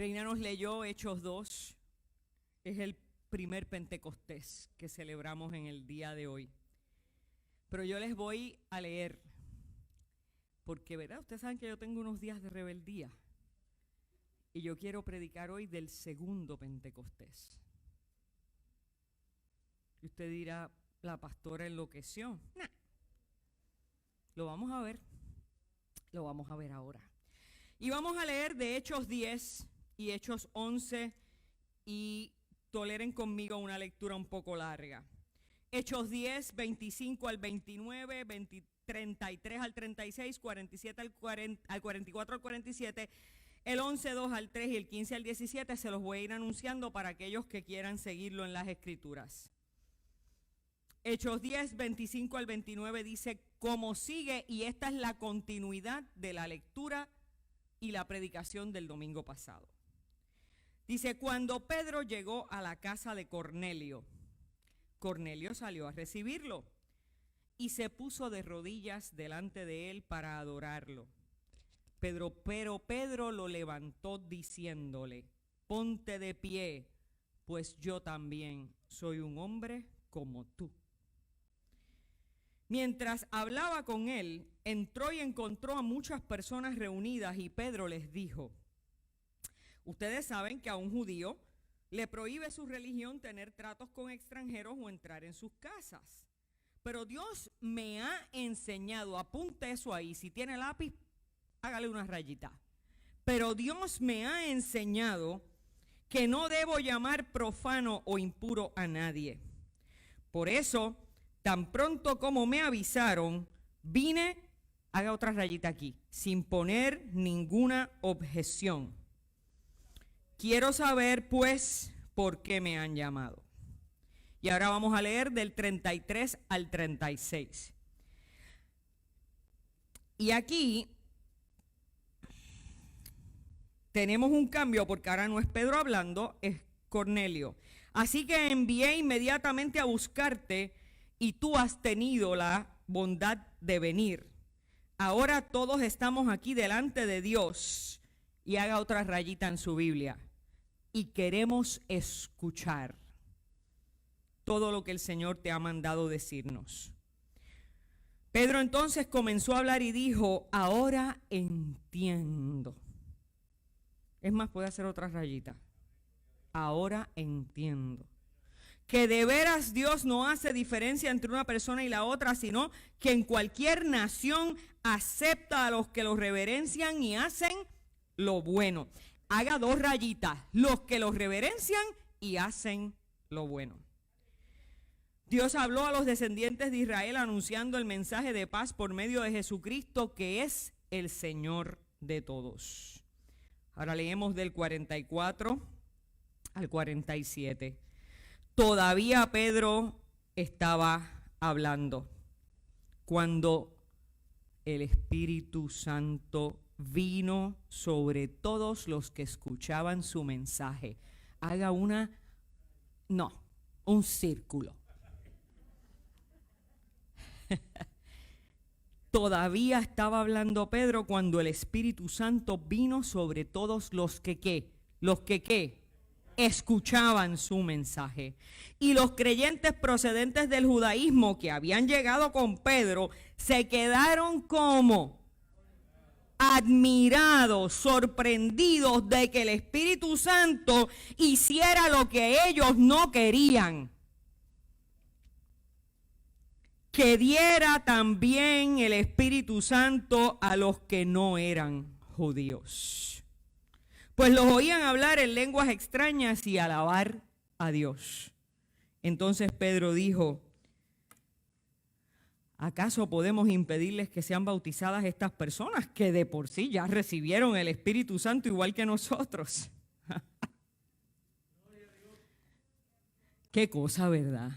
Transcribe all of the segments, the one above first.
Reina nos leyó Hechos 2, es el primer Pentecostés que celebramos en el día de hoy. Pero yo les voy a leer, porque ¿verdad? Ustedes saben que yo tengo unos días de rebeldía y yo quiero predicar hoy del segundo Pentecostés. Y usted dirá, la pastora enloqueció. Nah. Lo vamos a ver ahora. Y vamos a leer de Hechos 10 y Hechos 11 y toleren conmigo una lectura un poco larga. Hechos 10, 25 al 29, 33 al 36, 47 al 44 al 47, el 11, 2 al 3 y el 15 al 17 se los voy a ir anunciando para aquellos que quieran seguirlo en las escrituras. Hechos 10, 25 al 29 dice como sigue, y esta es la continuidad de la lectura y la predicación del domingo pasado. Dice, cuando Pedro llegó a la casa de Cornelio, Cornelio salió a recibirlo y se puso de rodillas delante de él para adorarlo. Pero Pedro lo levantó diciéndole, ponte de pie, pues yo también soy un hombre como tú. Mientras hablaba con él, entró y encontró a muchas personas reunidas y Pedro les dijo, ustedes saben que a un judío le prohíbe su religión tener tratos con extranjeros o entrar en sus casas. Pero Dios me ha enseñado, apunte eso ahí, si tiene lápiz, hágale una rayita. Pero Dios me ha enseñado que no debo llamar profano o impuro a nadie. Por eso, tan pronto como me avisaron, vine, haga otra rayita aquí, sin poner ninguna objeción. Quiero saber, pues, por qué me han llamado. Y ahora vamos a leer del 33 al 36. Y aquí tenemos un cambio porque ahora no es Pedro hablando, es Cornelio. Así que envié inmediatamente a buscarte y tú has tenido la bondad de venir. Ahora todos estamos aquí delante de Dios. Y haga otra rayita en su Biblia. Y queremos escuchar todo lo que el Señor te ha mandado decirnos. Pedro entonces comenzó a hablar y dijo, ahora entiendo. Es más, puede hacer otra rayita. Ahora entiendo. Que de veras Dios no hace diferencia entre una persona y la otra, sino que en cualquier nación acepta a los que los reverencian y hacen lo bueno. Haga dos rayitas, los que los reverencian y hacen lo bueno. Dios habló a los descendientes de Israel anunciando el mensaje de paz por medio de Jesucristo, que es el Señor de todos. Ahora leemos del 44 al 47. Todavía Pedro estaba hablando cuando el Espíritu Santo vino sobre todos los que escuchaban su mensaje. Haga un círculo. Todavía estaba hablando Pedro cuando el Espíritu Santo vino sobre todos los que escuchaban su mensaje. Y los creyentes procedentes del judaísmo que habían llegado con Pedro se quedaron como admirados, sorprendidos de que el Espíritu Santo hiciera lo que ellos no querían. Que diera también el Espíritu Santo a los que no eran judíos. Pues los oían hablar en lenguas extrañas y alabar a Dios. Entonces Pedro dijo, ¿acaso podemos impedirles que sean bautizadas estas personas que de por sí ya recibieron el Espíritu Santo igual que nosotros? Qué cosa, ¿verdad?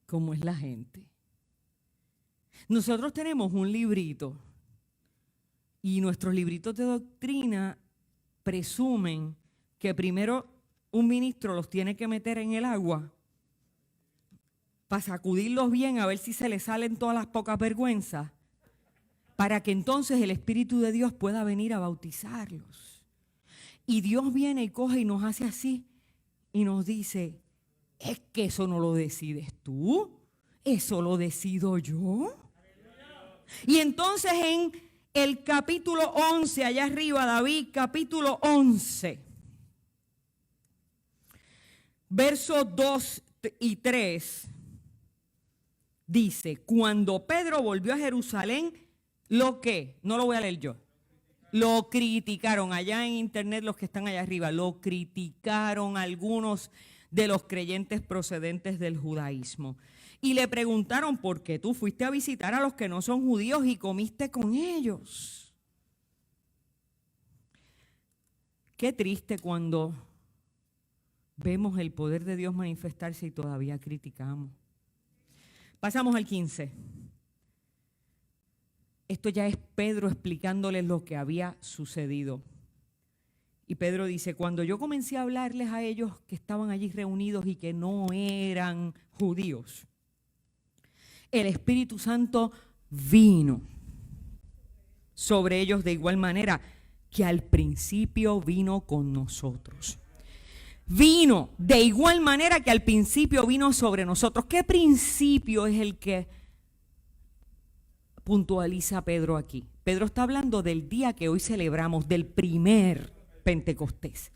¿Cómo es la gente? Nosotros tenemos un librito y nuestros libritos de doctrina presumen que primero un ministro los tiene que meter en el agua para sacudirlos bien a ver si se les salen todas las pocas vergüenzas, para que entonces el Espíritu de Dios pueda venir a bautizarlos. Y Dios viene y coge y nos hace así y nos dice, es que eso no lo decides tú, eso lo decido yo. Y entonces en el capítulo 11, allá arriba, David, capítulo 11, versos 2 y 3, dice, cuando Pedro volvió a Jerusalén, ¿lo qué? No lo voy a leer yo. Lo criticaron, allá en internet los que están allá arriba, lo criticaron algunos de los creyentes procedentes del judaísmo. Y le preguntaron, ¿por qué tú fuiste a visitar a los que no son judíos y comiste con ellos? Qué triste cuando vemos el poder de Dios manifestarse y todavía criticamos. Pasamos al 15. Esto ya es Pedro explicándoles lo que había sucedido. Y Pedro dice, cuando yo comencé a hablarles a ellos que estaban allí reunidos y que no eran judíos, el Espíritu Santo vino sobre ellos de igual manera que al principio vino con nosotros. Vino de igual manera que al principio vino sobre nosotros. ¿Qué principio es el que puntualiza Pedro aquí? Pedro está hablando del día que hoy celebramos, del primer Pentecostés.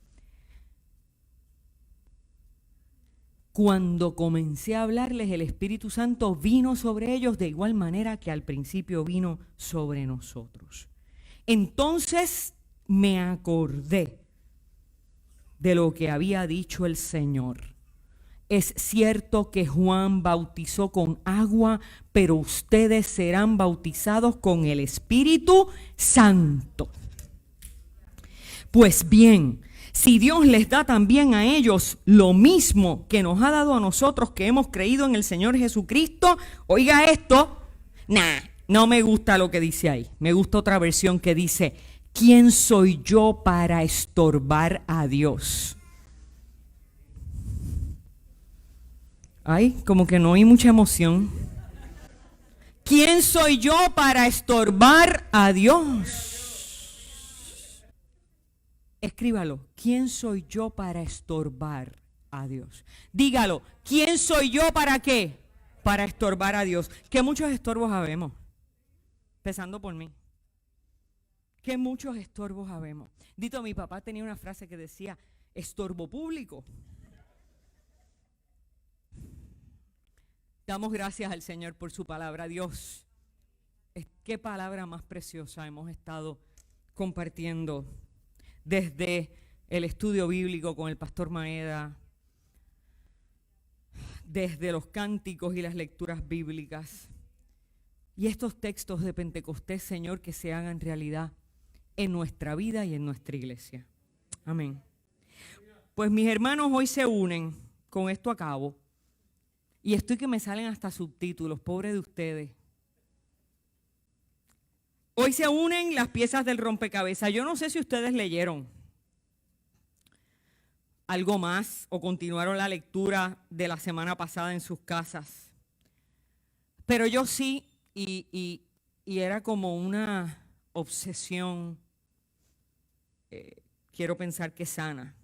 Cuando comencé a hablarles, el Espíritu Santo vino sobre ellos de igual manera que al principio vino sobre nosotros. Entonces me acordé de lo que había dicho el Señor. Es cierto que Juan bautizó con agua, pero ustedes serán bautizados con el Espíritu Santo. Pues bien, si Dios les da también a ellos lo mismo que nos ha dado a nosotros que hemos creído en el Señor Jesucristo, oiga esto, no me gusta lo que dice ahí. Me gusta otra versión que dice, ¿quién soy yo para estorbar a Dios? Ay, como que no hay mucha emoción. ¿Quién soy yo para estorbar a Dios? Escríbalo. ¿Quién soy yo para estorbar a Dios? Dígalo. ¿Quién soy yo para qué? Para estorbar a Dios. Que muchos estorbos habemos. Empezando por mí. Que muchos estorbos habemos. Dito, mi papá tenía una frase que decía, estorbo público. Damos gracias al Señor por su palabra. Dios, qué palabra más preciosa hemos estado compartiendo desde el estudio bíblico con el pastor Maeda, desde los cánticos y las lecturas bíblicas. Y estos textos de Pentecostés, Señor, que se hagan realidad en nuestra vida y en nuestra iglesia. Amén. Pues mis hermanos hoy se unen, con esto acabo. Y estoy que me salen hasta subtítulos, pobre de ustedes. Hoy se unen las piezas del rompecabezas. Yo no sé si ustedes leyeron algo más o continuaron la lectura de la semana pasada en sus casas. Pero yo sí, y era como una obsesión, quiero pensar que sana,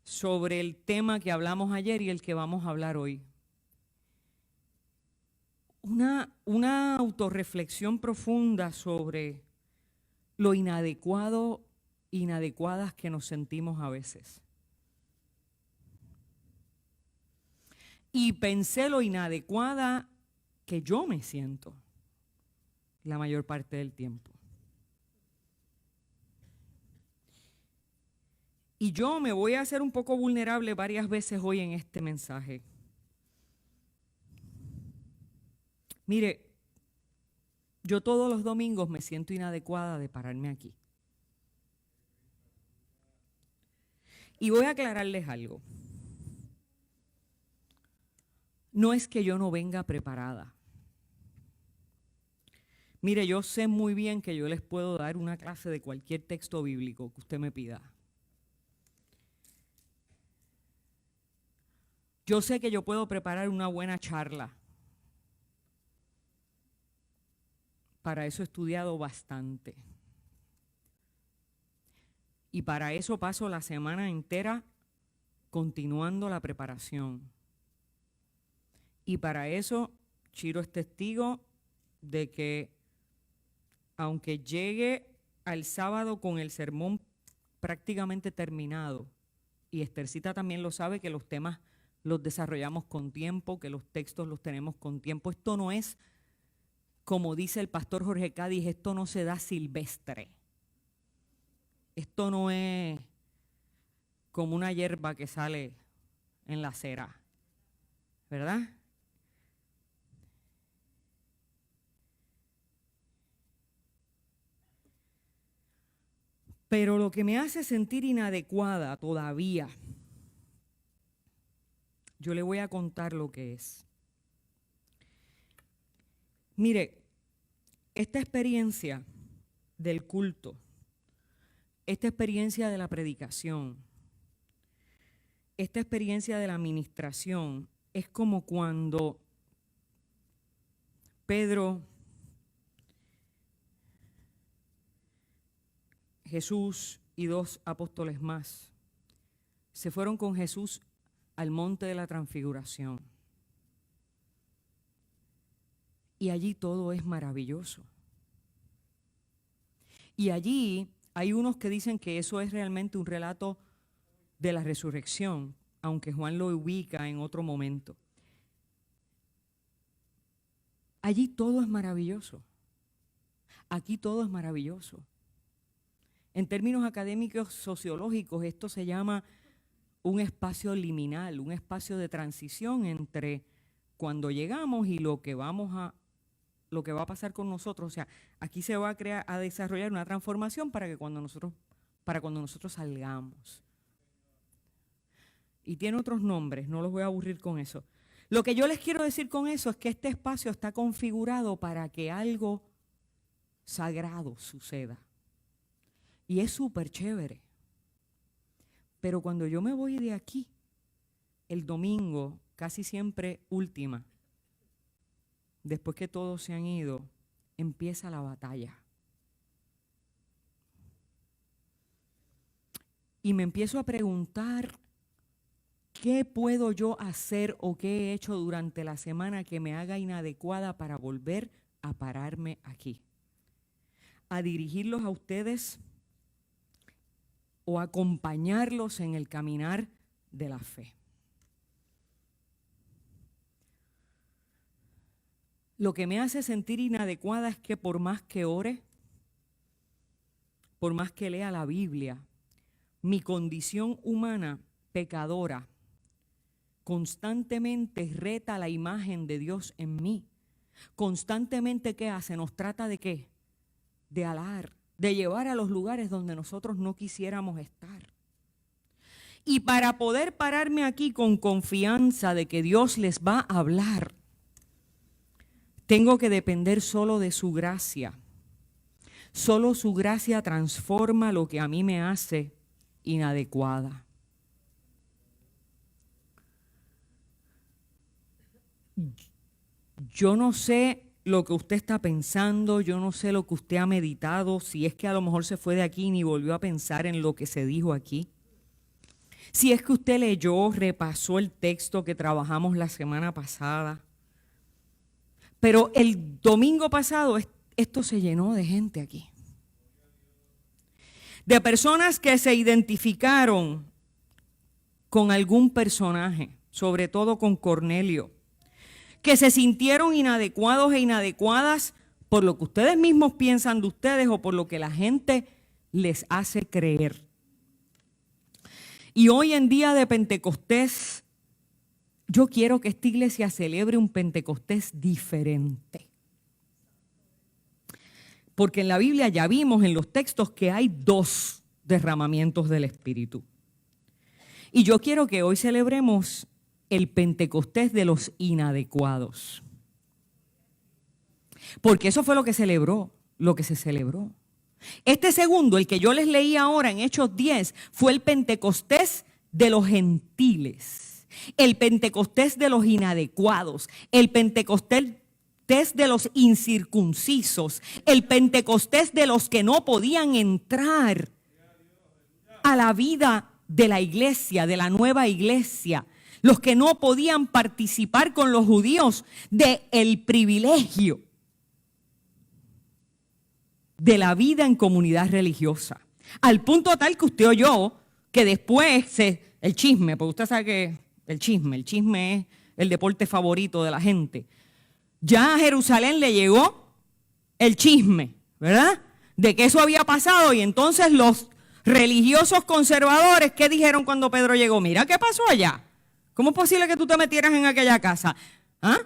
sobre el tema que hablamos ayer y el que vamos a hablar hoy. Una autorreflexión profunda sobre lo inadecuadas que nos sentimos a veces. Y pensé lo inadecuada que yo me siento la mayor parte del tiempo. Y yo me voy a hacer un poco vulnerable varias veces hoy en este mensaje. Mire, yo todos los domingos me siento inadecuada de pararme aquí. Y voy a aclararles algo. No es que yo no venga preparada. Mire, yo sé muy bien que yo les puedo dar una clase de cualquier texto bíblico que usted me pida. Yo sé que yo puedo preparar una buena charla. Para eso he estudiado bastante. Y para eso paso la semana entera continuando la preparación. Y para eso Chiro es testigo de que aunque llegue al sábado con el sermón prácticamente terminado, y Esthercita también lo sabe, que los temas los desarrollamos con tiempo, que los textos los tenemos con tiempo. Esto no es, como dice el pastor Jorge Cádiz, esto no se da silvestre. Esto no es como una hierba que sale en la acera, ¿verdad? Pero lo que me hace sentir inadecuada todavía, yo le voy a contar lo que es. Mire, esta experiencia del culto, esta experiencia de la predicación, esta experiencia de la administración, es como cuando Pedro, Jesús y 2 apóstoles más se fueron con Jesús al monte de la transfiguración. Y allí todo es maravilloso. Y allí hay unos que dicen que eso es realmente un relato de la resurrección, aunque Juan lo ubica en otro momento. Allí todo es maravilloso. Aquí todo es maravilloso. En términos académicos sociológicos, esto se llama un espacio liminal, un espacio de transición entre cuando llegamos y lo que va a pasar con nosotros. O sea, aquí se va a desarrollar una transformación para cuando nosotros salgamos. Y tiene otros nombres, no los voy a aburrir con eso. Lo que yo les quiero decir con eso es que este espacio está configurado para que algo sagrado suceda. Y es súper chévere. Pero cuando yo me voy de aquí, el domingo, casi siempre última, después que todos se han ido, empieza la batalla. Y me empiezo a preguntar, ¿qué puedo yo hacer o qué he hecho durante la semana que me haga inadecuada para volver a pararme aquí? A dirigirlos a ustedes o acompañarlos en el caminar de la fe. Lo que me hace sentir inadecuada es que por más que ore, por más que lea la Biblia, mi condición humana pecadora constantemente reta la imagen de Dios en mí. Constantemente, ¿qué hace? Nos trata de ¿qué? De alar, de llevar a los lugares donde nosotros no quisiéramos estar. Y para poder pararme aquí con confianza de que Dios les va a hablar, tengo que depender solo de su gracia. Solo su gracia transforma lo que a mí me hace inadecuada. Yo no sé lo que usted está pensando, yo no sé lo que usted ha meditado, si es que a lo mejor se fue de aquí y ni volvió a pensar en lo que se dijo aquí. Si es que usted leyó, repasó el texto que trabajamos la semana pasada. Pero el domingo pasado esto se llenó de gente aquí. De personas que se identificaron con algún personaje, sobre todo con Cornelio, que se sintieron inadecuados e inadecuadas por lo que ustedes mismos piensan de ustedes o por lo que la gente les hace creer. Y hoy en día de Pentecostés, yo quiero que esta iglesia celebre un Pentecostés diferente. Porque en la Biblia ya vimos en los textos que hay 2 derramamientos del Espíritu. Y yo quiero que hoy celebremos el Pentecostés de los inadecuados. Porque eso fue lo que se celebró. Este segundo, el que yo les leí ahora en Hechos 10, fue el Pentecostés de los gentiles, el Pentecostés de los inadecuados, el Pentecostés de los incircuncisos, el Pentecostés de los que no podían entrar a la vida de la iglesia, de la nueva iglesia, los que no podían participar con los judíos del privilegio de la vida en comunidad religiosa. Al punto tal que usted oyó que después, el chisme, porque usted sabe que el chisme es el deporte favorito de la gente. Ya a Jerusalén le llegó el chisme, ¿verdad? De que eso había pasado, y entonces los religiosos conservadores, ¿qué dijeron cuando Pedro llegó? Mira, ¿qué pasó allá? ¿Cómo es posible que tú te metieras en aquella casa? ¿Ah?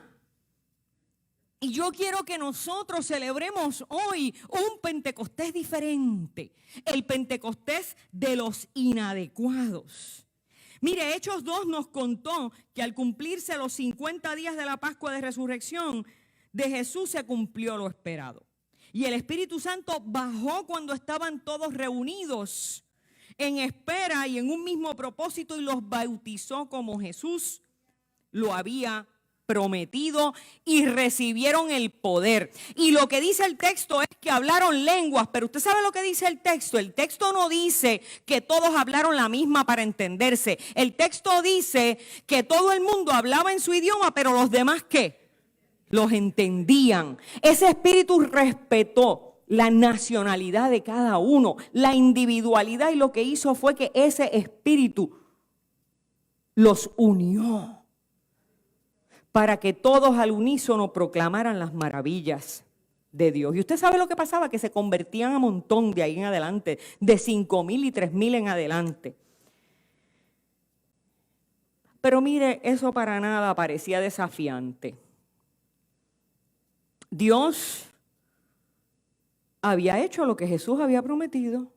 Y yo quiero que nosotros celebremos hoy un Pentecostés diferente, el Pentecostés de los inadecuados. Mire, Hechos 2 nos contó que al cumplirse los 50 días de la Pascua de Resurrección de Jesús se cumplió lo esperado. Y el Espíritu Santo bajó cuando estaban todos reunidos en espera y en un mismo propósito, y los bautizó como Jesús lo había prometido, y recibieron el poder. Y lo que dice el texto es que hablaron lenguas, pero usted sabe lo que dice el texto. El texto no dice que todos hablaron la misma para entenderse. El texto dice que todo el mundo hablaba en su idioma, pero los demás ¿qué? Los entendían. Ese espíritu respetó la nacionalidad de cada uno, la individualidad, y lo que hizo fue que ese espíritu los unió para que todos al unísono proclamaran las maravillas de Dios. Y usted sabe lo que pasaba, que se convertían a montón de ahí en adelante, de 5,000 y 3,000 en adelante. Pero mire, eso para nada parecía desafiante. Dios había hecho lo que Jesús había prometido.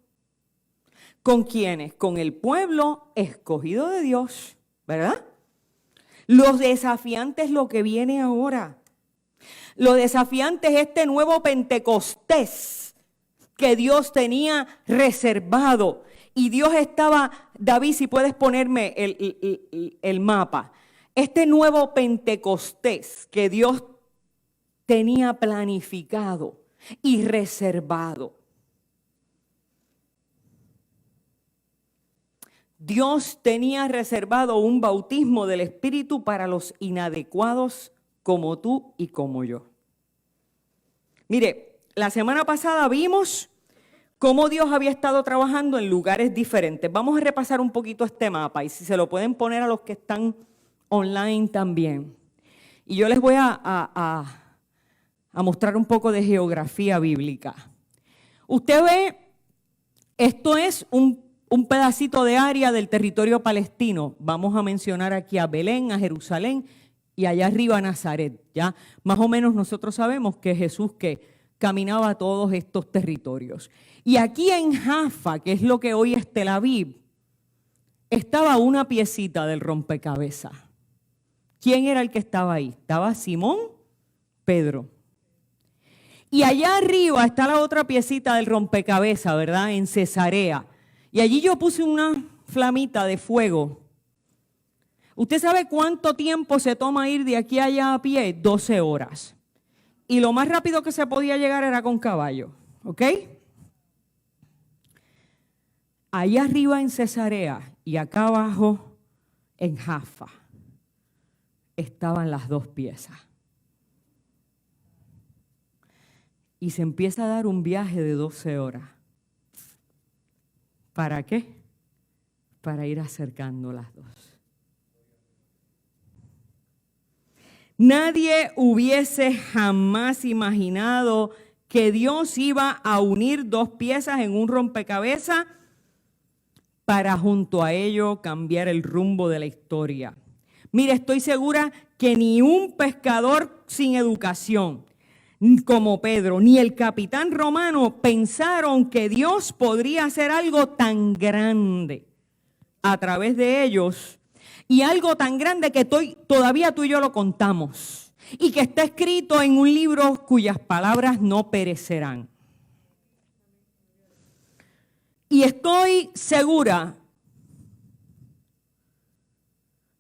¿Con quiénes? Con el pueblo escogido de Dios, ¿verdad? Lo desafiante es lo que viene ahora. Lo desafiante es este nuevo Pentecostés que Dios tenía reservado. Y Dios estaba, David, si puedes ponerme el mapa. Este nuevo Pentecostés que Dios tenía planificado y reservado. Dios tenía reservado un bautismo del Espíritu para los inadecuados como tú y como yo. Mire, la semana pasada vimos cómo Dios había estado trabajando en lugares diferentes. Vamos a repasar un poquito este mapa, y si se lo pueden poner a los que están online también. Y yo les voy a mostrar un poco de geografía bíblica. Usted ve, esto es un pedacito de área del territorio palestino. Vamos a mencionar aquí a Belén, a Jerusalén y allá arriba a Nazaret. ¿Ya? Más o menos nosotros sabemos que Jesús caminaba a todos estos territorios. Y aquí en Jaffa, que es lo que hoy es Tel Aviv, estaba una piecita del rompecabezas. ¿Quién era el que estaba ahí? Estaba Simón, Pedro. Y allá arriba está la otra piecita del rompecabezas, ¿verdad? En Cesarea. Y allí yo puse una flamita de fuego. ¿Usted sabe cuánto tiempo se toma ir de aquí a allá a pie? 12 horas. Y lo más rápido que se podía llegar era con caballo, ¿ok? Allá arriba en Cesarea y acá abajo en Jaffa estaban las dos piezas. Y se empieza a dar un viaje de 12 horas. ¿Para qué? Para ir acercando las dos. Nadie hubiese jamás imaginado que Dios iba a unir dos piezas en un rompecabezas para junto a ello cambiar el rumbo de la historia. Mire, estoy segura que ni un pescador sin educación, como Pedro, ni el capitán romano pensaron que Dios podría hacer algo tan grande a través de ellos, y algo tan grande que todavía tú y yo lo contamos, y que está escrito en un libro cuyas palabras no perecerán. Y estoy segura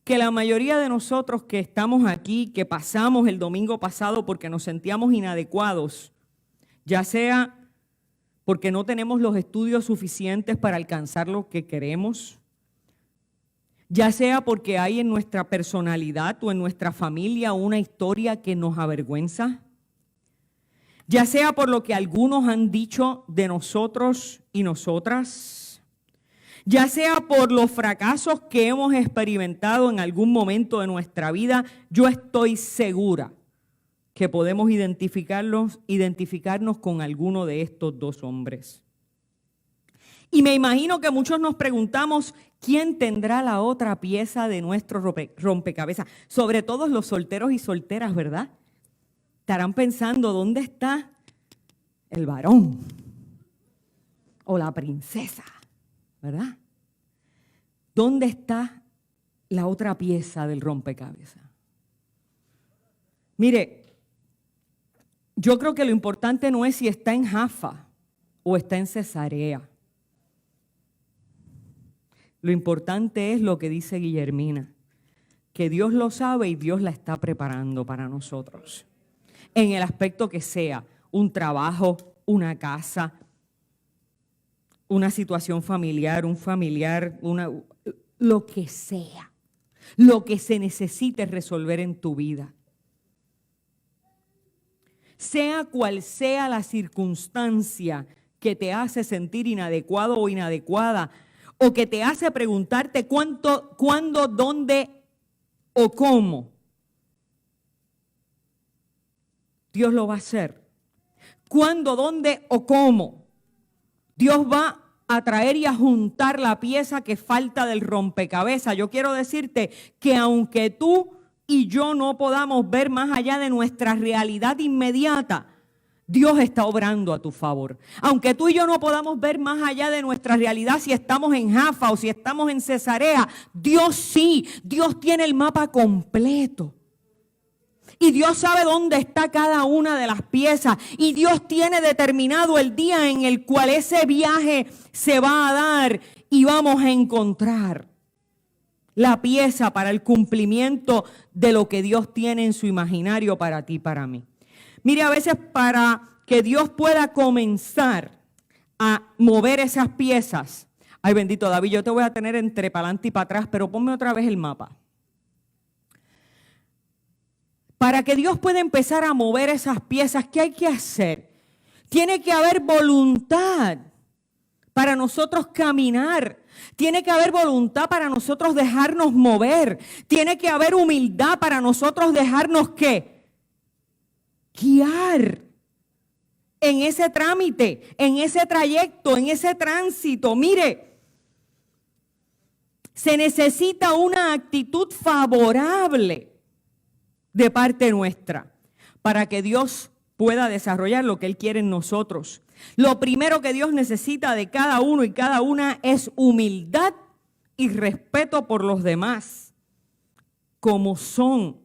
que la mayoría de nosotros que estamos aquí, que pasamos el domingo pasado porque nos sentíamos inadecuados, ya sea porque no tenemos los estudios suficientes para alcanzar lo que queremos, ya sea porque hay en nuestra personalidad o en nuestra familia una historia que nos avergüenza, ya sea por lo que algunos han dicho de nosotros y nosotras, ya sea por los fracasos que hemos experimentado en algún momento de nuestra vida. Yo estoy segura que podemos identificarnos con alguno de estos dos hombres. Y me imagino que muchos nos preguntamos, ¿quién tendrá la otra pieza de nuestro rompecabezas? Sobre todo los solteros y solteras, ¿verdad? Estarán pensando, ¿dónde está el varón o la princesa? ¿Verdad? ¿Dónde está la otra pieza del rompecabezas? Mire, yo creo que lo importante no es si está en Jaffa o está en Cesarea. Lo importante es lo que dice Guillermina, que Dios lo sabe y Dios la está preparando para nosotros. En el aspecto que sea, un trabajo, una casa, una situación familiar, un familiar, lo que sea, lo que se necesite resolver en tu vida. Sea cual sea la circunstancia que te hace sentir inadecuado o inadecuada, o que te hace preguntarte cuándo, dónde o cómo, Dios lo va a hacer. ¿Cuándo, dónde o cómo? Dios va a traer y a juntar la pieza que falta del rompecabezas. Yo quiero decirte que aunque tú y yo no podamos ver más allá de nuestra realidad inmediata, Dios está obrando a tu favor. Aunque tú y yo no podamos ver más allá de nuestra realidad, si estamos en Jaffa o si estamos en Cesarea, Dios sí, Dios tiene el mapa completo. Y Dios sabe dónde está cada una de las piezas. Y Dios tiene determinado el día en el cual ese viaje se va a dar y vamos a encontrar la pieza para el cumplimiento de lo que Dios tiene en su imaginario para ti y para mí. Mire, a veces para que Dios pueda comenzar a mover esas piezas, ay bendito David, yo te voy a tener entre para adelante y para atrás, pero ponme otra vez el mapa. Para que Dios pueda empezar a mover esas piezas, ¿qué hay que hacer? Tiene que haber voluntad para nosotros caminar. Tiene que haber voluntad para nosotros dejarnos mover. Tiene que haber humildad para nosotros dejarnos ¿qué? Guiar en ese trámite, en ese trayecto, en ese tránsito. Mire, se necesita una actitud favorable de parte nuestra para que Dios pueda desarrollar lo que Él quiere en nosotros. Lo primero que Dios necesita de cada uno y cada una es humildad y respeto por los demás, como son.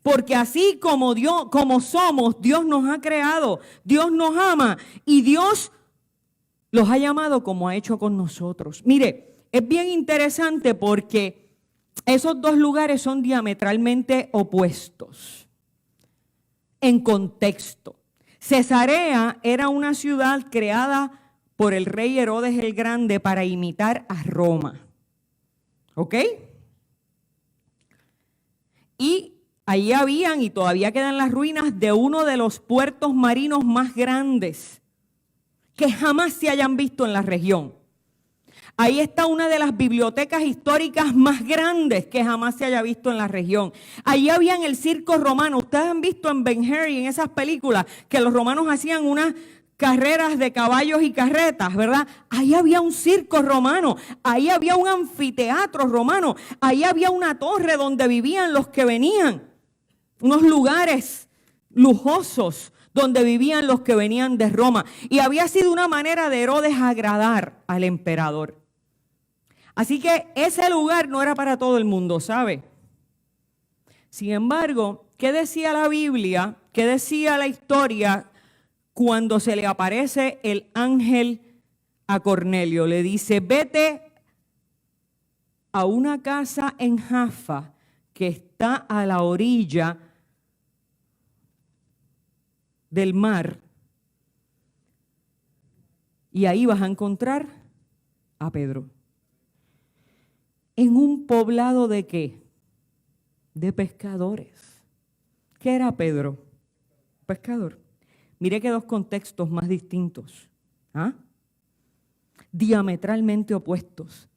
Porque así como somos, Dios nos ha creado, Dios nos ama y Dios los ha llamado como ha hecho con nosotros. Mire, es bien interesante porque esos dos lugares son diametralmente opuestos en contexto. Cesarea era una ciudad creada por el rey Herodes el Grande para imitar a Roma. ¿Ok? Y allí habían y todavía quedan las ruinas de uno de los puertos marinos más grandes que jamás se hayan visto en la región. Ahí está una de las bibliotecas históricas más grandes que jamás se haya visto en la región. Allí había el circo romano. Ustedes han visto en Ben-Hur y en esas películas que los romanos hacían unas carreras de caballos y carretas, ¿verdad? Ahí había un circo romano. Ahí había un anfiteatro romano. Ahí había una torre donde vivían los que venían. Unos lugares lujosos donde vivían los que venían de Roma. Y había sido una manera de Herodes agradar al emperador. Así que ese lugar no era para todo el mundo, ¿sabe? Sin embargo, ¿qué decía la Biblia? ¿Qué decía la historia cuando se le aparece el ángel a Cornelio? Le dice, vete a una casa en Jaffa que está a la orilla del mar Y ahí vas a encontrar a Pedro. En un poblado ¿de qué? De pescadores. ¿Qué era Pedro? Pescador. Mire que dos contextos más distintos. ¿Ah? Diametralmente opuestos.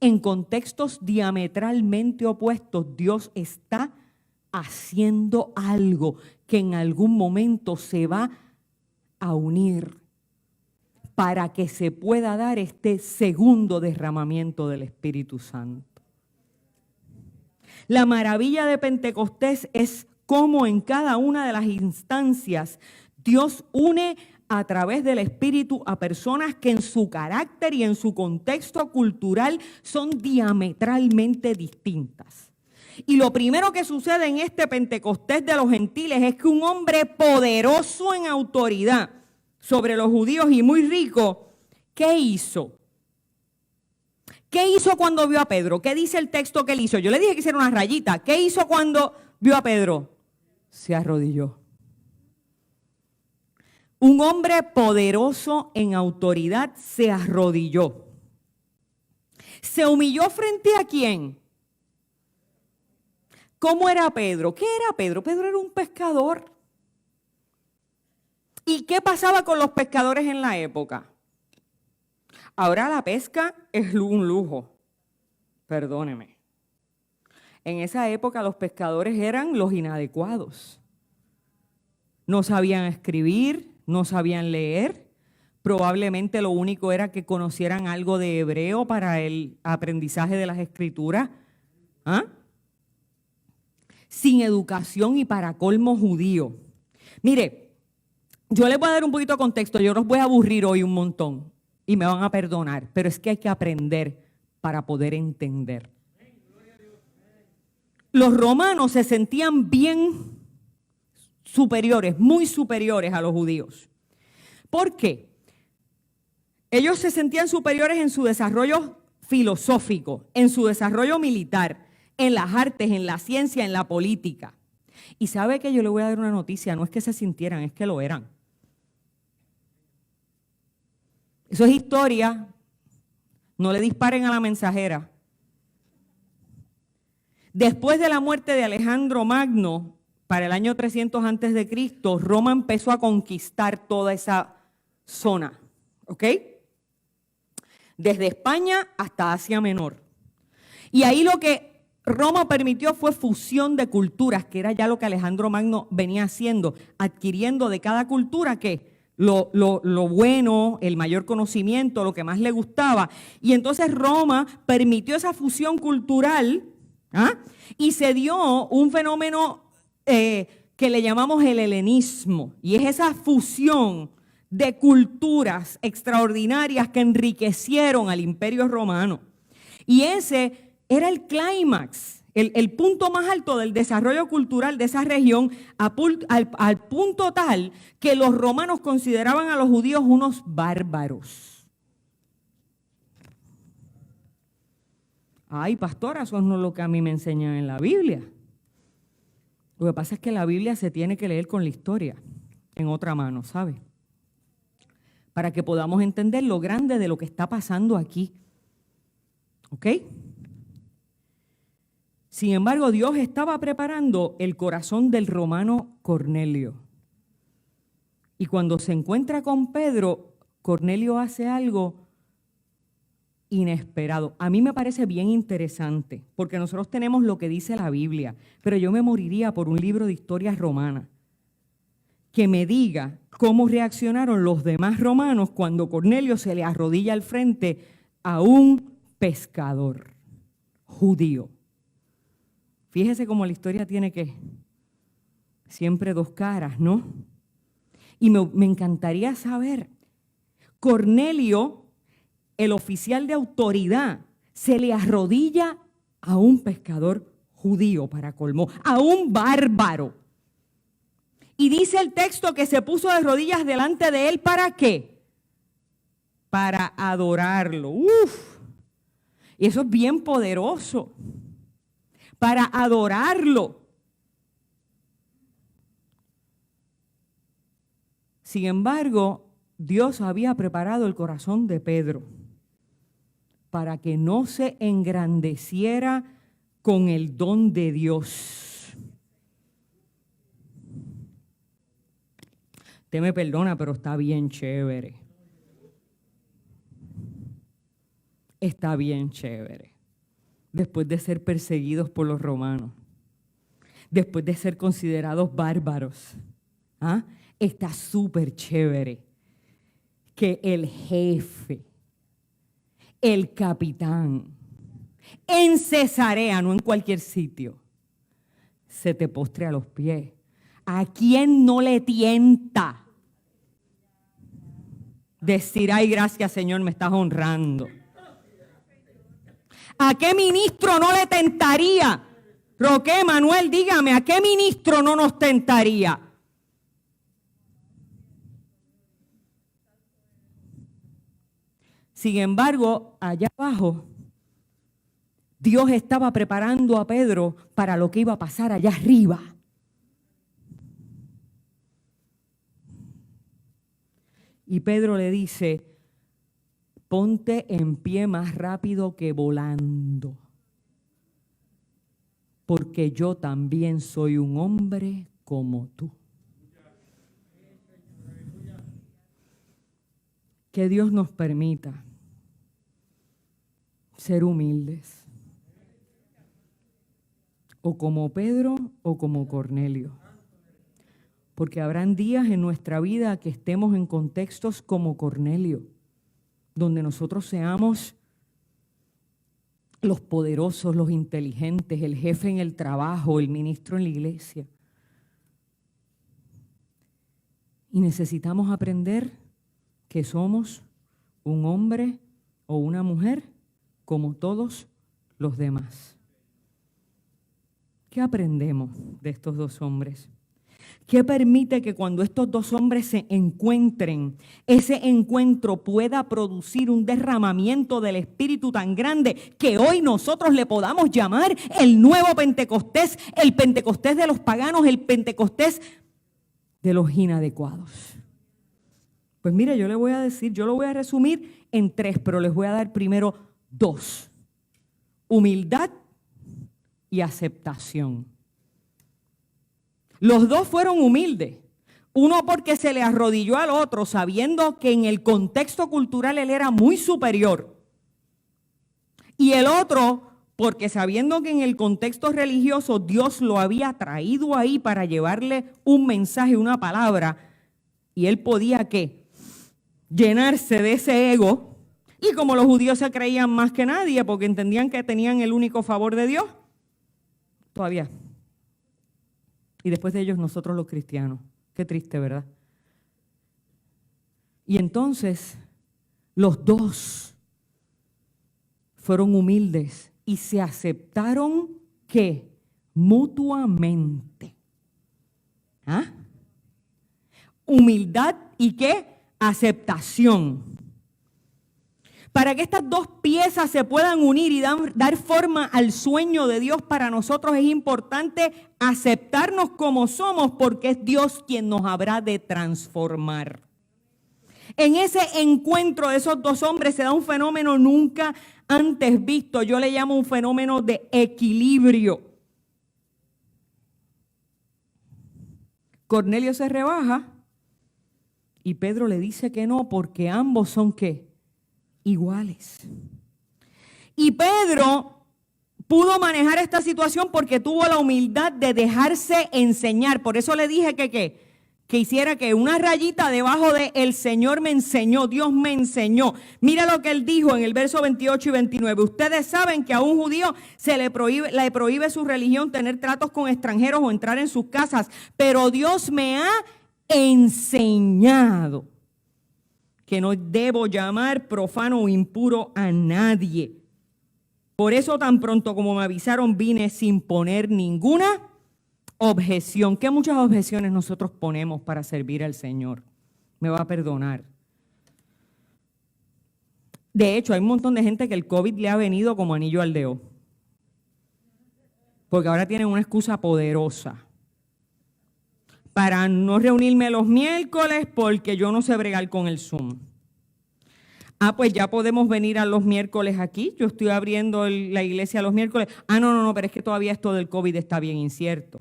En contextos diametralmente opuestos, Dios está haciendo algo que en algún momento se va a unir para que se pueda dar este segundo derramamiento del Espíritu Santo. La maravilla de Pentecostés es cómo en cada una de las instancias Dios une a través del Espíritu a personas que en su carácter y en su contexto cultural son diametralmente distintas. Y lo primero que sucede en este Pentecostés de los gentiles es que un hombre poderoso en autoridad sobre los judíos y muy rico, ¿qué hizo? ¿Qué hizo cuando vio a Pedro? ¿Qué dice el texto que él hizo? Yo le dije que hiciera una rayita. ¿Qué hizo cuando vio a Pedro? Se arrodilló. Un hombre poderoso en autoridad se arrodilló. ¿Se humilló frente a quién? ¿Cómo era Pedro? ¿Qué era Pedro? Pedro era un pescador. ¿Y qué pasaba con los pescadores en la época? Ahora la pesca es un lujo. Perdóneme. En esa época los pescadores eran los inadecuados. No sabían escribir, no sabían leer. Probablemente lo único era que conocieran algo de hebreo para el aprendizaje de las escrituras. ¿Ah? Sin educación y para colmo judío. Mire, yo les voy a dar un poquito de contexto. Yo los voy a aburrir hoy un montón y me van a perdonar, pero es que hay que aprender para poder entender. Los romanos se sentían bien superiores, muy superiores a los judíos. ¿Por qué? Ellos se sentían superiores en su desarrollo filosófico, en su desarrollo militar, en las artes, en la ciencia, en la política. Y sabe que yo le voy a dar una noticia, no es que se sintieran, es que lo eran. Eso es historia, no le disparen a la mensajera. Después de la muerte de Alejandro Magno, para el año 300 antes de Cristo, Roma empezó a conquistar toda esa zona, ¿ok? Desde España hasta Asia Menor. Y ahí lo que Roma permitió fue fusión de culturas, que era ya lo que Alejandro Magno venía haciendo, adquiriendo de cada cultura que lo bueno, el mayor conocimiento, lo que más le gustaba. Y entonces Roma permitió esa fusión cultural, ¿ah? Y se dio un fenómeno que le llamamos el helenismo, y es esa fusión de culturas extraordinarias que enriquecieron al Imperio Romano. Y ese era el clímax, el punto más alto del desarrollo cultural de esa región, al punto tal que los romanos consideraban a los judíos unos bárbaros. Ay, pastora, eso no es lo que a mí me enseñan en la Biblia. Lo que pasa es que la Biblia se tiene que leer con la historia en otra mano, ¿sabe? Para que podamos entender lo grande de lo que está pasando aquí. ¿Ok? Sin embargo, Dios estaba preparando el corazón del romano Cornelio. Y cuando se encuentra con Pedro, Cornelio hace algo inesperado. A mí me parece bien interesante, porque nosotros tenemos lo que dice la Biblia, pero yo me moriría por un libro de historia romana que me diga cómo reaccionaron los demás romanos cuando Cornelio se le arrodilla al frente a un pescador judío. Fíjese cómo la historia tiene que siempre dos caras, ¿no? Y me encantaría saber, Cornelio, el oficial de autoridad, se le arrodilla a un pescador judío para colmo, a un bárbaro. Y dice el texto que se puso de rodillas delante de él, ¿para qué? Para adorarlo. ¡Uf! Y eso es bien poderoso. Para adorarlo. Sin embargo, Dios había preparado el corazón de Pedro para que no se engrandeciera con el don de Dios. Usted me perdona, pero está bien chévere. Está bien chévere. Después de ser perseguidos por los romanos, después de ser considerados bárbaros, está súper chévere que el jefe, el capitán, en Cesarea, no en cualquier sitio, se te postre a los pies. ¿A quién no le tienta decir, ay, gracias, Señor, me estás honrando? ¿A qué ministro no le tentaría? Roque, Manuel, dígame, ¿a qué ministro no nos tentaría? Sin embargo, allá abajo, Dios estaba preparando a Pedro para lo que iba a pasar allá arriba. Y Pedro le dice, ponte en pie más rápido que volando, porque yo también soy un hombre como tú. Que Dios nos permita ser humildes, o como Pedro o como Cornelio. Porque habrán días en nuestra vida que estemos en contextos como Cornelio, donde nosotros seamos los poderosos, los inteligentes, el jefe en el trabajo, el ministro en la iglesia. Y necesitamos aprender que somos un hombre o una mujer como todos los demás. ¿Qué aprendemos de estos dos hombres? ¿Qué permite que cuando estos dos hombres se encuentren, ese encuentro pueda producir un derramamiento del Espíritu tan grande que hoy nosotros le podamos llamar el nuevo Pentecostés, el Pentecostés de los paganos, el Pentecostés de los inadecuados? Pues mire, yo le voy a decir, yo lo voy a resumir en 3, pero les voy a dar primero 2. Humildad y aceptación. Los dos fueron humildes. Uno porque se le arrodilló al otro, sabiendo que en el contexto cultural él era muy superior. Y el otro porque sabiendo que en el contexto religioso Dios lo había traído ahí para llevarle un mensaje, una palabra, y él podía, ¿qué? Llenarse de ese ego. Y como los judíos se creían más que nadie porque entendían que tenían el único favor de Dios, todavía. Y después de ellos nosotros los cristianos. Qué triste, ¿verdad? Y entonces los dos fueron humildes y se aceptaron, ¿qué? Mutuamente. ¿Ah? Humildad y ¿qué? Aceptación. Para que estas dos piezas se puedan unir y dar forma al sueño de Dios para nosotros es importante aceptarnos como somos, porque es Dios quien nos habrá de transformar. En ese encuentro de esos dos hombres se da un fenómeno nunca antes visto. Yo le llamo un fenómeno de equilibrio. Cornelio se rebaja y Pedro le dice que no, porque ambos son ¿qué? Iguales. Y Pedro pudo manejar esta situación porque tuvo la humildad de dejarse enseñar. Por eso le dije que hiciera que una rayita debajo de el Señor me enseñó, Dios me enseñó. Mira lo que él dijo en el verso 28 y 29. Ustedes saben que a un judío se le prohíbe su religión tener tratos con extranjeros o entrar en sus casas, pero Dios me ha enseñado que no debo llamar profano o impuro a nadie. Por eso tan pronto como me avisaron vine sin poner ninguna objeción. ¿Qué muchas objeciones nosotros ponemos para servir al Señor? Me va a perdonar. De hecho, hay un montón de gente que el COVID le ha venido como anillo al dedo. Porque ahora tienen una excusa poderosa para no reunirme los miércoles porque yo no sé bregar con el Zoom. Pues ya podemos venir a los miércoles aquí. Yo estoy abriendo la iglesia los miércoles. No, pero es que todavía esto del COVID está bien incierto.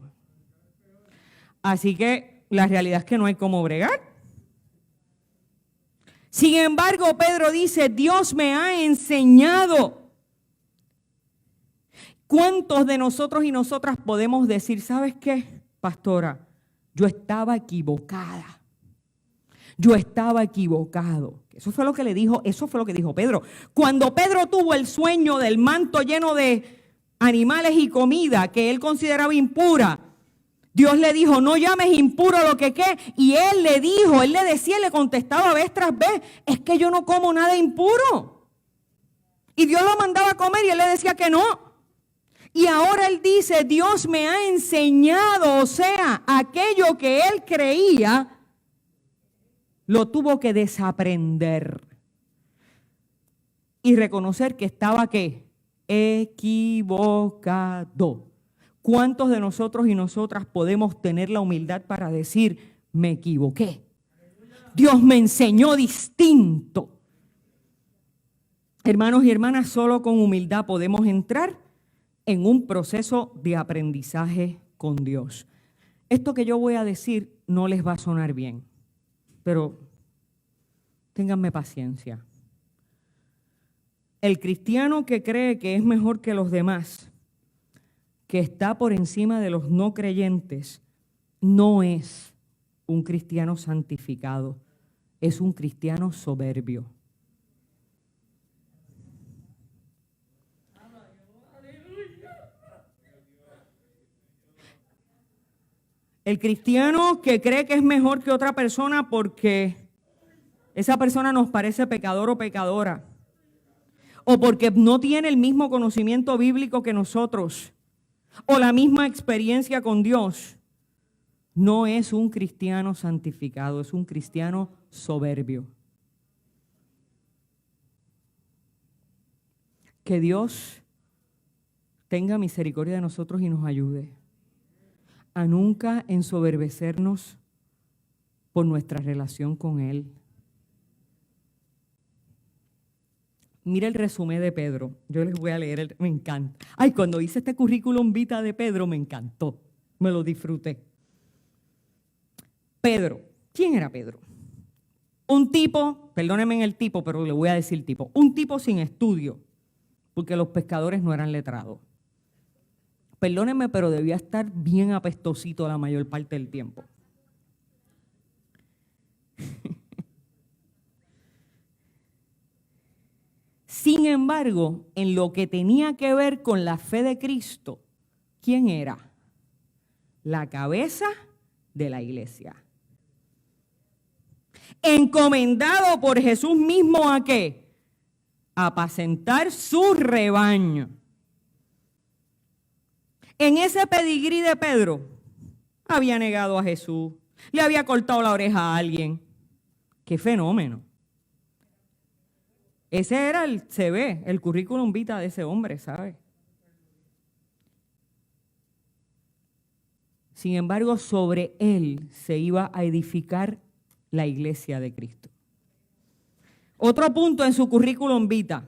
Así que la realidad es que no hay cómo bregar. Sin embargo, Pedro dice, Dios me ha enseñado. ¿Cuántos de nosotros y nosotras podemos decir, ¿sabes qué, pastora? Yo estaba equivocada. Yo estaba equivocado. Eso fue lo que dijo Pedro. Cuando Pedro tuvo el sueño del manto lleno de animales y comida que él consideraba impura, Dios le dijo, no llames impuro lo que qué. Y él le contestaba vez tras vez, es que yo no como nada impuro. Y Dios lo mandaba a comer y él le decía que no. Y ahora él dice, Dios me ha enseñado, o sea, aquello que él creía, lo tuvo que desaprender. Y reconocer que estaba, ¿qué? Equivocado. ¿Cuántos de nosotros y nosotras podemos tener la humildad para decir, me equivoqué? Dios me enseñó distinto. Hermanos y hermanas, solo con humildad podemos entrar en un proceso de aprendizaje con Dios. Esto que yo voy a decir no les va a sonar bien, pero ténganme paciencia. El cristiano que cree que es mejor que los demás, que está por encima de los no creyentes, no es un cristiano santificado, es un cristiano soberbio. El cristiano que cree que es mejor que otra persona porque esa persona nos parece pecador o pecadora, o porque no tiene el mismo conocimiento bíblico que nosotros, o la misma experiencia con Dios, no es un cristiano santificado, es un cristiano soberbio. Que Dios tenga misericordia de nosotros y nos ayude a nunca ensoberbecernos por nuestra relación con Él. Mira el resumen de Pedro. Yo les voy a leer, me encanta. Cuando hice este currículum vitae de Pedro me encantó, me lo disfruté. Pedro, ¿quién era Pedro? Un tipo, perdónenme en el tipo, pero le voy a decir tipo, un tipo sin estudio, porque los pescadores no eran letrados. Perdónenme, pero debía estar bien apestosito la mayor parte del tiempo. Sin embargo, en lo que tenía que ver con la fe de Cristo, ¿quién era? La cabeza de la iglesia. Encomendado por Jesús mismo ¿a qué? A apacentar su rebaño. En ese pedigrí de Pedro, había negado a Jesús, le había cortado la oreja a alguien. ¡Qué fenómeno! Ese era el currículum vitae de ese hombre, ¿sabe? Sin embargo, sobre él se iba a edificar la iglesia de Cristo. Otro punto en su currículum vitae.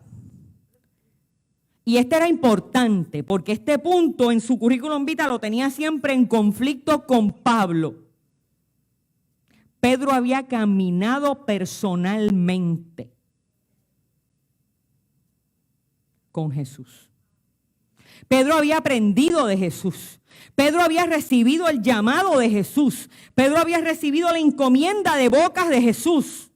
Y este era importante porque este punto en su currículum vitae lo tenía siempre en conflicto con Pablo. Pedro había caminado personalmente con Jesús. Pedro había aprendido de Jesús. Pedro había recibido el llamado de Jesús. Pedro había recibido la encomienda de bocas de Jesús.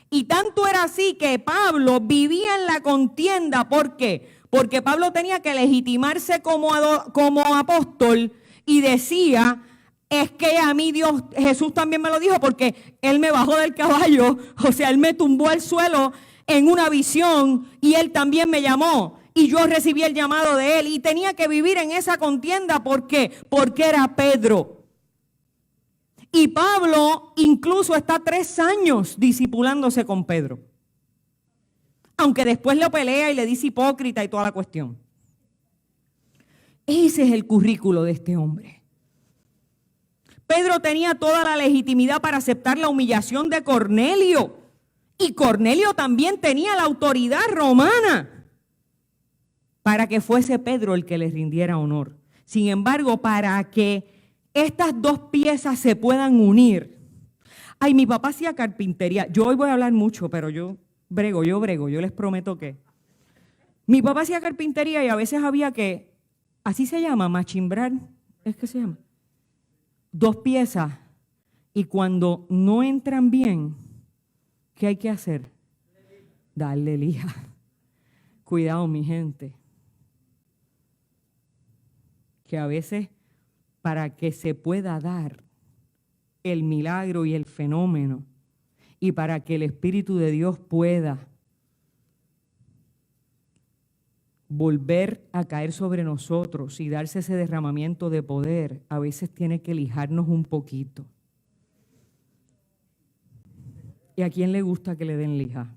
Y tanto era así que Pablo vivía en la contienda. ¿Por qué? Porque Pablo tenía que legitimarse como apóstol y decía, es que a mí Dios, Jesús también me lo dijo porque Él me bajó del caballo, o sea, Él me tumbó al suelo en una visión y Él también me llamó y yo recibí el llamado de Él y tenía que vivir en esa contienda. ¿Por qué? Porque era Pedro. Y Pablo incluso está 3 años discipulándose con Pedro. Aunque después lo pelea y le dice hipócrita y toda la cuestión. Ese es el currículo de este hombre. Pedro tenía toda la legitimidad para aceptar la humillación de Cornelio. Y Cornelio también tenía la autoridad romana para que fuese Pedro el que le rindiera honor. Sin embargo, para que estas dos piezas se puedan unir. Ay, mi papá hacía carpintería. Yo hoy voy a hablar mucho, pero yo brego, yo les prometo que. Mi papá hacía carpintería y a veces había que, así se llama, machimbrar, ¿es que se llama? Dos piezas. Y cuando no entran bien, ¿qué hay que hacer? Darle lija. Cuidado, mi gente. Que a veces, para que se pueda dar el milagro y el fenómeno, y para que el Espíritu de Dios pueda volver a caer sobre nosotros y darse ese derramamiento de poder, a veces tiene que lijarnos un poquito. ¿Y a quién le gusta que le den lija?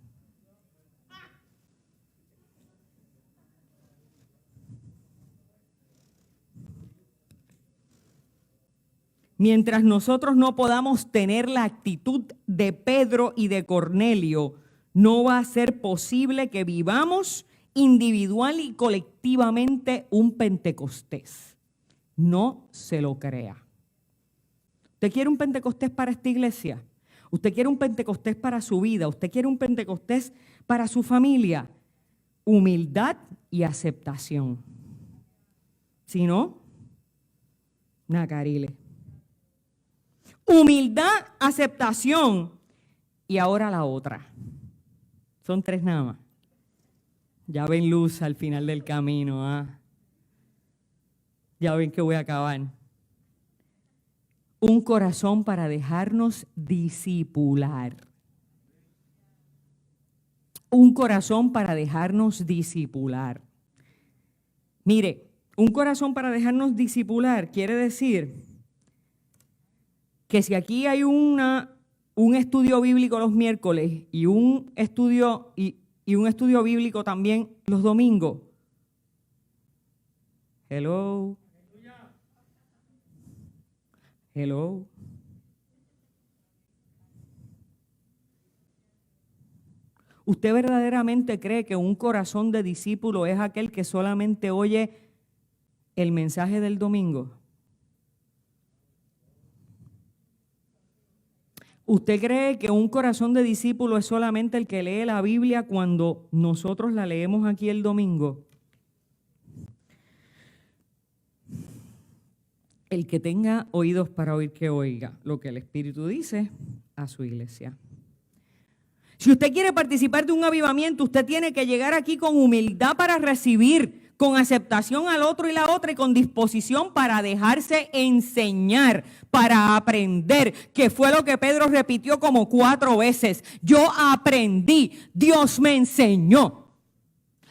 Mientras nosotros no podamos tener la actitud de Pedro y de Cornelio, no va a ser posible que vivamos individual y colectivamente un Pentecostés. No se lo crea. ¿Usted quiere un Pentecostés para esta iglesia? ¿Usted quiere un Pentecostés para su vida? ¿Usted quiere un Pentecostés para su familia? Humildad y aceptación. Si no, nacarile. Humildad, aceptación y ahora la otra. Son tres nada más. Ya ven luz al final del camino. Ya ven que voy a acabar. Un corazón para dejarnos discipular. Un corazón para dejarnos discipular. Mire, un corazón para dejarnos discipular quiere decir que si aquí hay un estudio bíblico los miércoles y un estudio bíblico también los domingos. Hello. Hello. ¿Usted verdaderamente cree que un corazón de discípulo es aquel que solamente oye el mensaje del domingo? ¿Usted cree que un corazón de discípulo es solamente el que lee la Biblia cuando nosotros la leemos aquí el domingo? El que tenga oídos para oír, que oiga lo que el Espíritu dice a su iglesia. Si usted quiere participar de un avivamiento, usted tiene que llegar aquí con humildad para recibir, con aceptación al otro y la otra y con disposición para dejarse enseñar, para aprender, que fue lo que Pedro repitió como 4 veces. Yo aprendí, Dios me enseñó.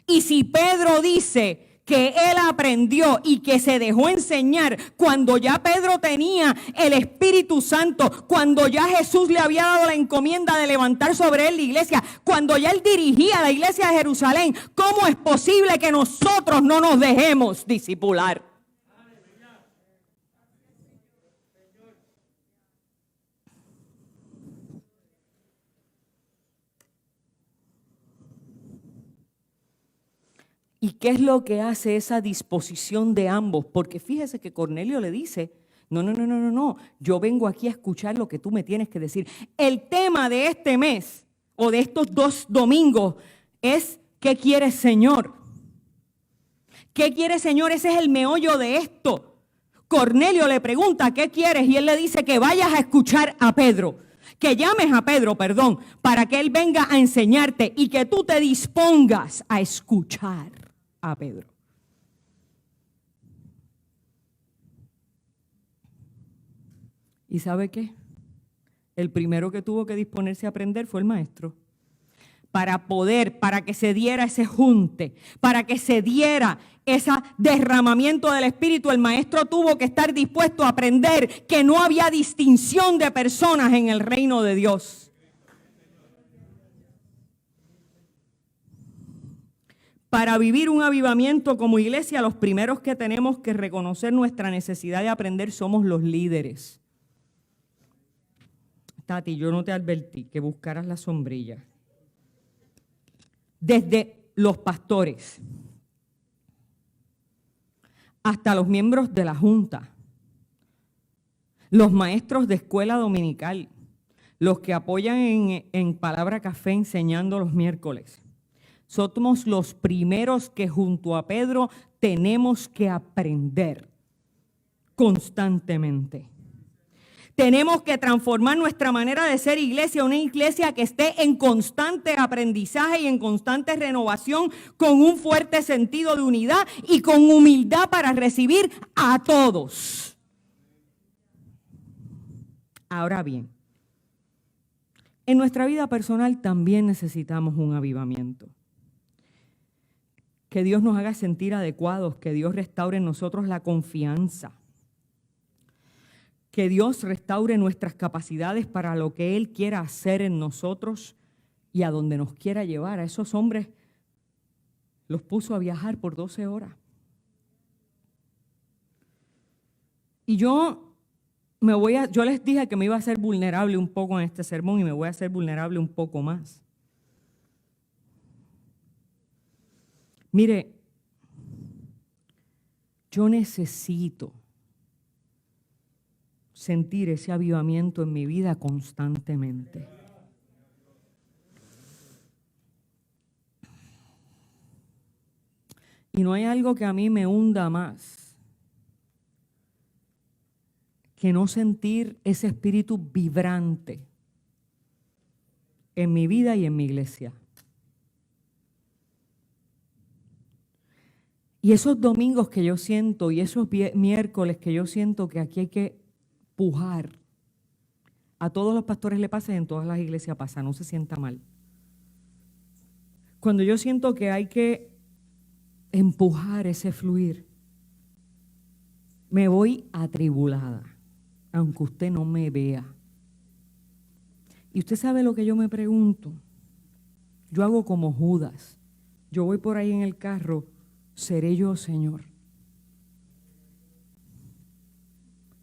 Y si Pedro dice que él aprendió y que se dejó enseñar cuando ya Pedro tenía el Espíritu Santo, cuando ya Jesús le había dado la encomienda de levantar sobre él la iglesia, cuando ya él dirigía la iglesia de Jerusalén, ¿cómo es posible que nosotros no nos dejemos discipular? ¿Y qué es lo que hace esa disposición de ambos? Porque fíjese que Cornelio le dice, no, yo vengo aquí a escuchar lo que tú me tienes que decir. El tema de este mes o de estos 2 domingos es, ¿qué quieres, Señor? ¿Qué quieres, Señor? Ese es el meollo de esto. Cornelio le pregunta, ¿qué quieres? Y él le dice que vayas a escuchar a Pedro. Que llames a Pedro, para que él venga a enseñarte y que tú te dispongas a escuchar a Pedro. ¿Y sabe qué? El primero que tuvo que disponerse a aprender fue el maestro. Para que se diera ese junte, para que se diera ese derramamiento del Espíritu, el maestro tuvo que estar dispuesto a aprender que no había distinción de personas en el reino de Dios. Para vivir un avivamiento como iglesia, los primeros que tenemos que reconocer nuestra necesidad de aprender somos los líderes. Tati, yo no te advertí que buscaras la sombrilla. Desde los pastores hasta los miembros de la Junta, los maestros de escuela dominical, los que apoyan en Palabra Café enseñando los miércoles. Somos los primeros que junto a Pedro tenemos que aprender constantemente. Tenemos que transformar nuestra manera de ser iglesia, una iglesia que esté en constante aprendizaje y en constante renovación, con un fuerte sentido de unidad y con humildad para recibir a todos. Ahora bien, en nuestra vida personal también necesitamos un avivamiento. Que Dios nos haga sentir adecuados, que Dios restaure en nosotros la confianza. Que Dios restaure nuestras capacidades para lo que Él quiera hacer en nosotros y a donde nos quiera llevar. A esos hombres los puso a viajar por 12 horas. Y yo les dije que me iba a ser vulnerable un poco en este sermón y me voy a hacer vulnerable un poco más. Mire, yo necesito sentir ese avivamiento en mi vida constantemente. Y no hay algo que a mí me hunda más que no sentir ese espíritu vibrante en mi vida y en mi iglesia. Y esos domingos que yo siento y esos miércoles que yo siento que aquí hay que pujar. A todos los pastores le pasa y en todas las iglesias pasa, no se sienta mal. Cuando yo siento que hay que empujar ese fluir, me voy atribulada, aunque usted no me vea. Y usted sabe lo que yo me pregunto. Yo hago como Judas. Yo voy por ahí en el carro, ¿seré yo, Señor?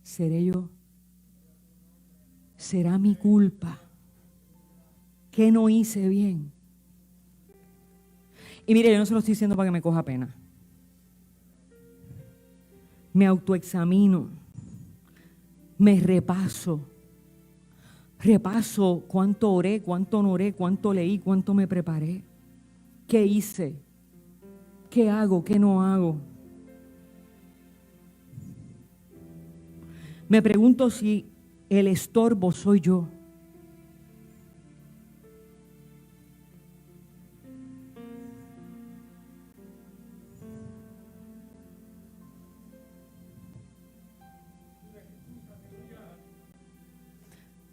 ¿Seré yo? ¿Será mi culpa? ¿Qué no hice bien? Y mire, yo no se lo estoy diciendo para que me coja pena. Me autoexamino, me repaso cuánto oré, cuánto no oré, cuánto leí, cuánto me preparé, qué hice, qué hago, qué no hago. Me pregunto si el estorbo soy yo.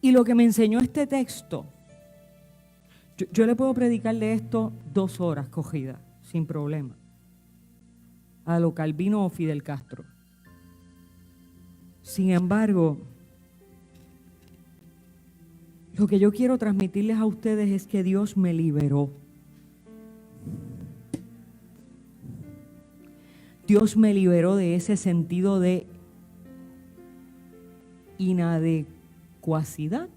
Y lo que me enseñó este texto, yo le puedo predicar de esto 2 horas cogidas, sin problema, a lo Calvino o Fidel Castro. Sin embargo, lo que yo quiero transmitirles a ustedes es que Dios me liberó. Dios me liberó de ese sentido de inadecuacidad.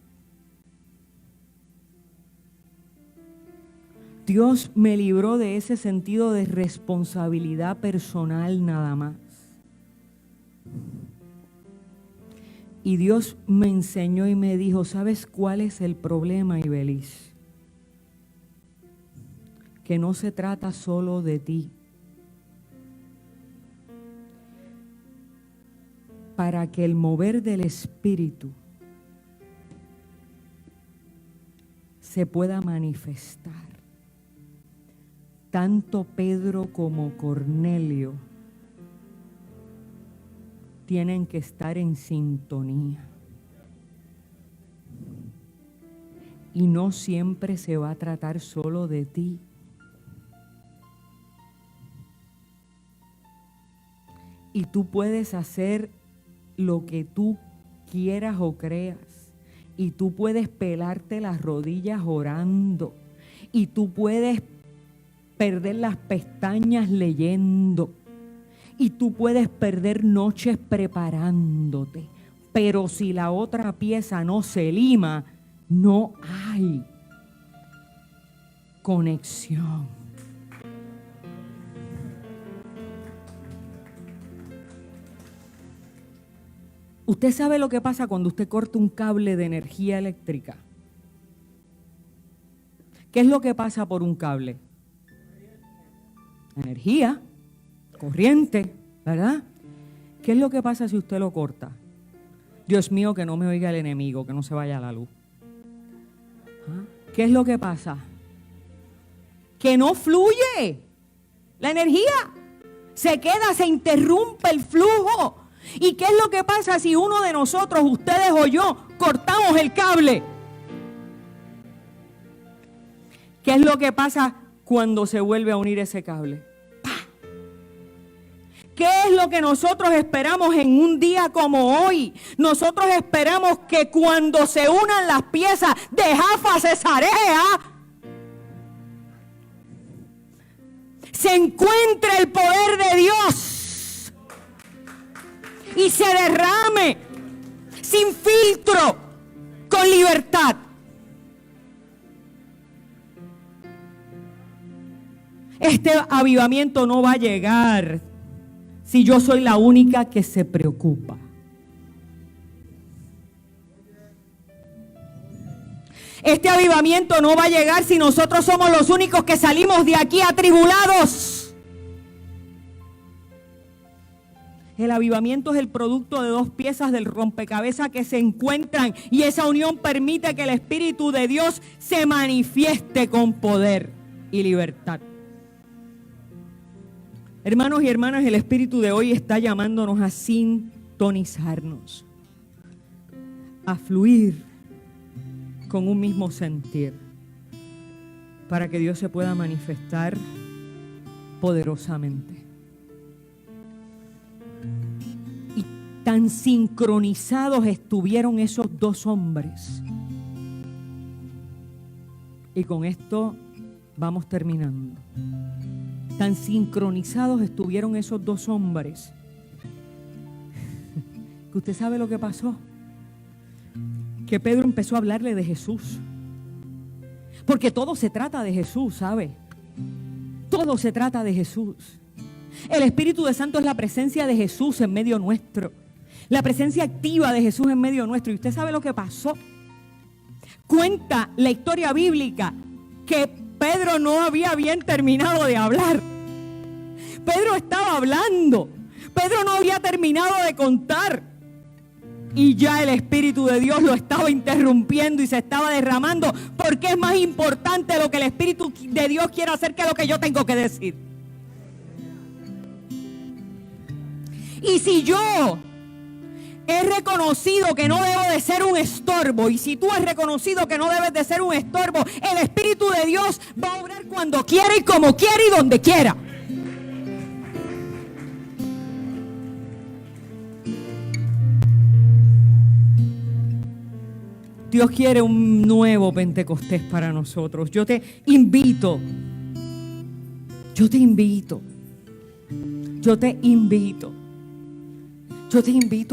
Dios me libró de ese sentido de responsabilidad personal nada más. Y Dios me enseñó y me dijo, ¿sabes cuál es el problema, Ibeliz? Que no se trata solo de ti. Para que el mover del Espíritu se pueda manifestar, tanto Pedro como Cornelio tienen que estar en sintonía. Y no siempre se va a tratar solo de ti. Y tú puedes hacer lo que tú quieras o creas. Y tú puedes pelarte las rodillas orando. Y tú puedes perder las pestañas leyendo. Y tú puedes perder noches preparándote. Pero si la otra pieza no se lima, no hay conexión. ¿Usted sabe lo que pasa cuando usted corta un cable de energía eléctrica? ¿Qué es lo que pasa por un cable? Energía, corriente, ¿verdad? ¿Qué es lo que pasa si usted lo corta? Dios mío, que no me oiga el enemigo, que no se vaya la luz. ¿Ah? ¿Qué es lo que pasa? Que no fluye la energía. Se queda, se interrumpe el flujo. ¿Y qué es lo que pasa si uno de nosotros, ustedes o yo, cortamos el cable? ¿Qué es lo que pasa cuando se vuelve a unir ese cable? ¡Pah! ¿Qué es lo que nosotros esperamos en un día como hoy? Nosotros esperamos que cuando se unan las piezas de Jaffa Cesarea, se encuentre el poder de Dios y se derrame sin filtro, con libertad. Este avivamiento no va a llegar si yo soy la única que se preocupa. Este avivamiento no va a llegar si nosotros somos los únicos que salimos de aquí atribulados. El avivamiento es el producto de dos piezas del rompecabezas que se encuentran, y esa unión permite que el Espíritu de Dios se manifieste con poder y libertad. Hermanos y hermanas, el Espíritu de hoy está llamándonos a sintonizarnos, a fluir con un mismo sentir, para que Dios se pueda manifestar poderosamente. Y tan sincronizados estuvieron esos dos hombres. Y con esto vamos terminando. Tan sincronizados estuvieron esos dos hombres, que usted sabe lo que pasó. Que Pedro empezó a hablarle de Jesús. Porque todo se trata de Jesús, ¿sabe? Todo se trata de Jesús. El Espíritu Santo es la presencia de Jesús en medio nuestro. La presencia activa de Jesús en medio nuestro. ¿Y usted sabe lo que pasó? Cuenta la historia bíblica que Pedro no había bien terminado de hablar. Pedro estaba hablando. Pedro no había terminado de contar. Y ya el Espíritu de Dios lo estaba interrumpiendo y se estaba derramando, porque es más importante lo que el Espíritu de Dios quiere hacer que lo que yo tengo que decir. Y si yo he reconocido que no debo de ser un estorbo, y si tú has reconocido que no debes de ser un estorbo, el Espíritu de Dios va a obrar cuando quiera y como quiera y donde quiera. Dios quiere un nuevo Pentecostés para nosotros. Yo te invito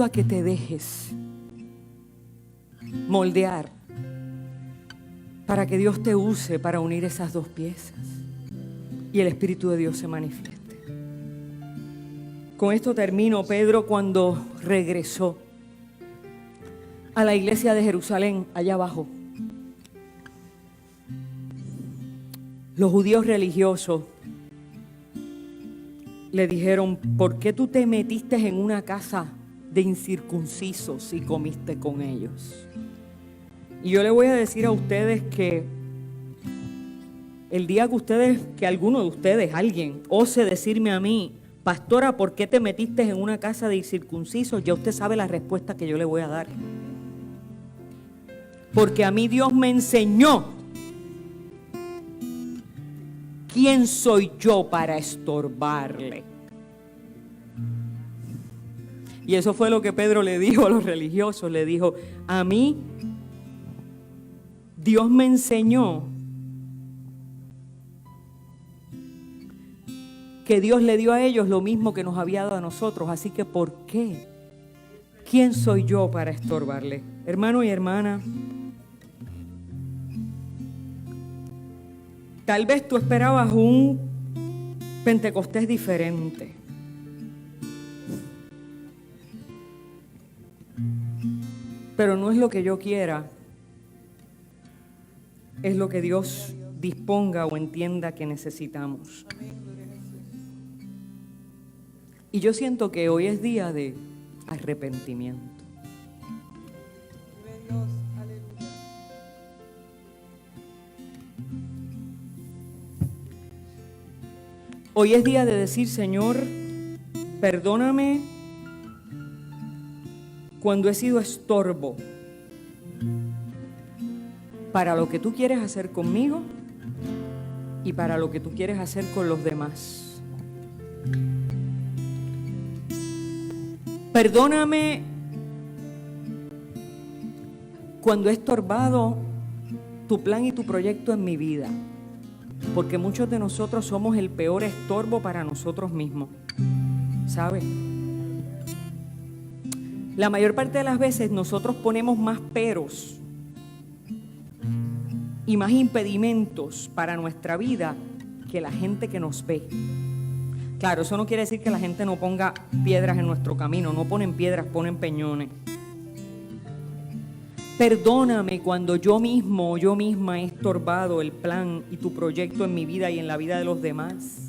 a que te dejes moldear para que Dios te use para unir esas dos piezas y el Espíritu de Dios se manifieste. Con esto termino. Pedro, cuando regresó a la iglesia de Jerusalén, allá abajo, los judíos religiosos le dijeron: ¿por qué tú te metiste en una casa de incircuncisos y comiste con ellos? Y yo le voy a decir a ustedes que el día que alguno de ustedes, alguien, ose decirme a mí: pastora, ¿por qué te metiste en una casa de incircuncisos? Ya usted sabe la respuesta que yo le voy a dar. Porque a mí Dios me enseñó quién soy yo para estorbarle. Y eso fue lo que Pedro le dijo a los religiosos. Le dijo: a mí Dios me enseñó que Dios le dio a ellos lo mismo que nos había dado a nosotros. Así que ¿por qué? ¿Quién soy yo para estorbarle? Hermano y hermana, Tal vez tú esperabas un Pentecostés diferente. Pero no es lo que yo quiera, es lo que Dios disponga o entienda que necesitamos. Y yo siento que hoy es día de arrepentimiento. Hoy es día de decir, Señor, perdóname cuando he sido estorbo para lo que tú quieres hacer conmigo y para lo que tú quieres hacer con los demás. Perdóname cuando he estorbado tu plan y tu proyecto en mi vida, porque muchos de nosotros somos el peor estorbo para nosotros mismos, ¿sabes? La mayor parte de las veces nosotros ponemos más peros y más impedimentos para nuestra vida que la gente que nos ve. Claro, eso no quiere decir que la gente no ponga piedras en nuestro camino, no ponen piedras, ponen peñones. Perdóname cuando yo mismo o yo misma he estorbado el plan y tu proyecto en mi vida y en la vida de los demás.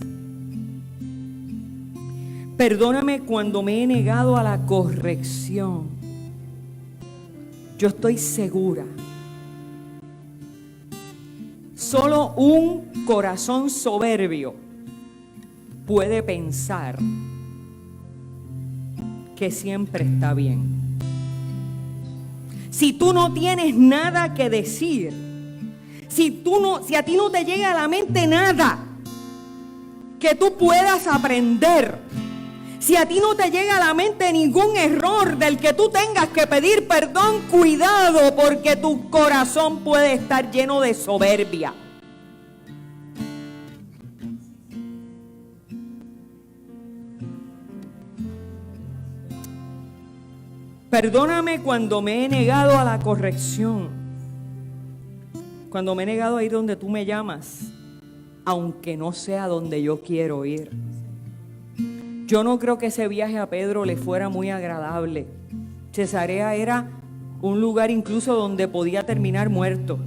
Perdóname cuando me he negado a la corrección. Yo estoy segura. Solo un corazón soberbio puede pensar que siempre está bien. Si tú no tienes nada que decir, si a ti no te llega a la mente nada que tú puedas aprender, si a ti no te llega a la mente ningún error del que tú tengas que pedir perdón, cuidado, porque tu corazón puede estar lleno de soberbia. Perdóname cuando me he negado a la corrección, cuando me he negado a ir donde tú me llamas, aunque no sea donde yo quiero ir. Yo no creo que ese viaje a Pedro le fuera muy agradable. Cesarea era un lugar incluso donde podía terminar muerto.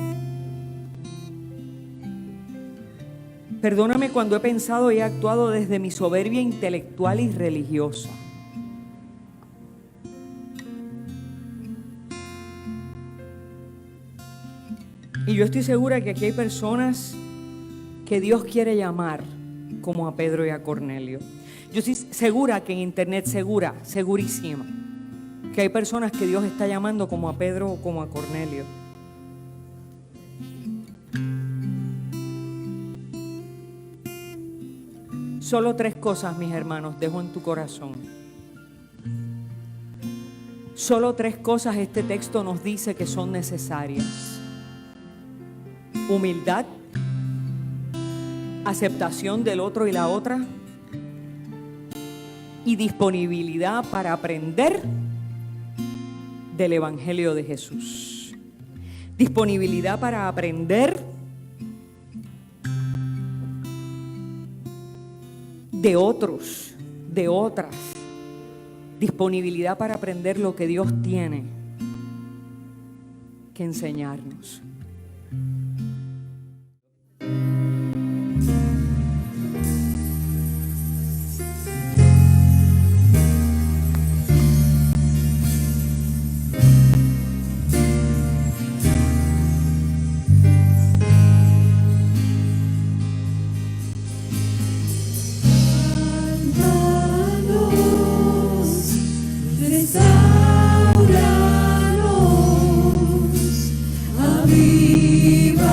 Perdóname cuando he pensado y he actuado desde mi soberbia intelectual y religiosa. Y yo estoy segura que aquí hay personas que Dios quiere llamar como a Pedro y a Cornelio. Yo estoy segura que en internet, segurísima, que hay personas que Dios está llamando como a Pedro o como a Cornelio. Solo 3 cosas, mis hermanos, dejo en tu corazón. Solo 3 cosas este texto nos dice que son necesarias. Humildad, aceptación del otro y la otra, y disponibilidad para aprender del Evangelio de Jesús. Disponibilidad para aprender de otros, de otras. Disponibilidad para aprender lo que Dios tiene que enseñarnos. Restauranos, avívanos.